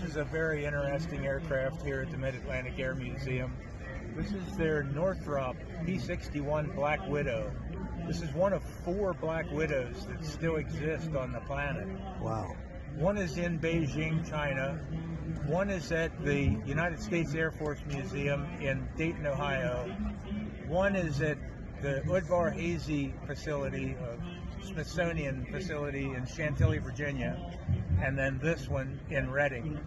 This is a very interesting aircraft here at the Mid-Atlantic Air Museum. This is their Northrop P-61 Black Widow. This is one of 4 Black Widows that still exist on the planet. Wow. One is in Beijing, China. One is at the United States Air Force Museum in Dayton, Ohio. One is at the Udvar Hazy facility, Smithsonian facility in Chantilly, Virginia, and then this one in Reading.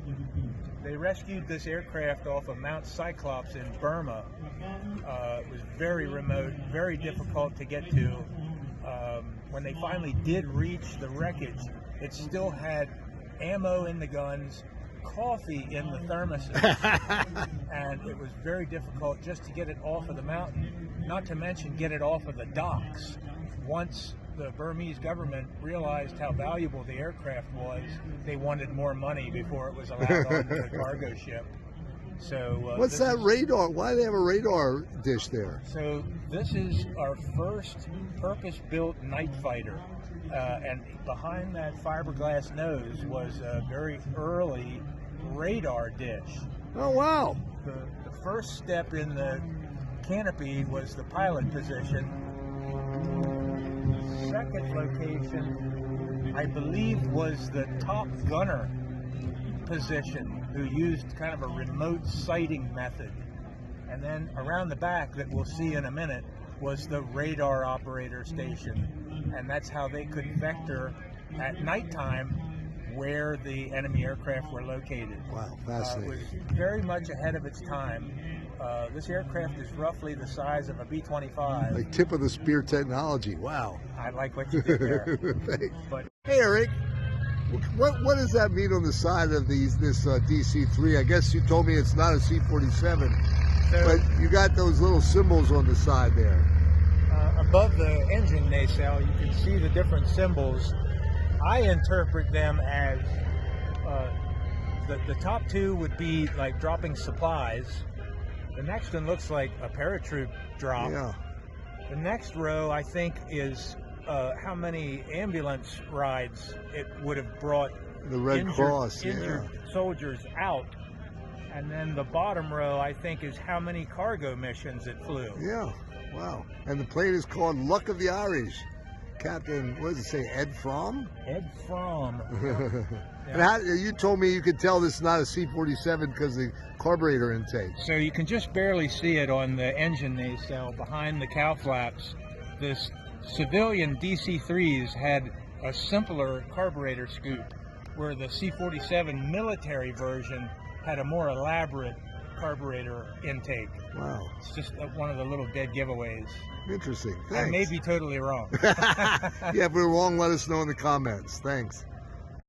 They rescued this aircraft off of Mount Cyclops in Burma. It was very remote, very difficult to get to. When they finally did reach the wreckage, it still had ammo in the guns, coffee in the thermoses, and it was very difficult just to get it off of the mountain, not to mention get it off of the docks. Once the Burmese government realized how valuable the aircraft was, they wanted more money before it was allowed onto the cargo ship. So what's that radar? Why do they have a radar dish there? So this is our first purpose-built night fighter, and behind that fiberglass nose was a very early radar dish. Oh wow! The first step in the canopy was the pilot position. The second location, I believe, was the top gunner position, who used kind of a remote sighting method. And then around the back, that we'll see in a minute, was the radar operator station. And that's how they could vector at nighttime where the enemy aircraft were located. Wow, fascinating. It was very much ahead of its time. This aircraft is roughly the size of a B-25. Like tip of the spear technology. Wow. I like what you did there. But hey, Eric, what does that mean on the side of this DC-3? I guess you told me it's not a C-47, but you got those little symbols on the side there. Above the engine nacelle, you can see the different symbols. I interpret them as the top 2 would be like dropping supplies. The next one looks like a paratroop drop. Yeah. The next row, I think, is how many ambulance rides it would have brought the Red Cross, injured soldiers out. And then the bottom row, I think, is how many cargo missions it flew. Yeah, wow. And the plane is called Luck of the Irish. Captain, what does it say, Ed Fromm? Ed Fromm. And how, you told me you could tell this is not a C-47 because of the carburetor intake. So you can just barely see it on the engine nacelle behind the cow flaps. This civilian DC-3s had a simpler carburetor scoop, where the C-47 military version had a more elaborate carburetor intake. Wow. It's just one of the little dead giveaways. Interesting. Thanks. I may be totally wrong. Yeah, if we're wrong, let us know in the comments. Thanks.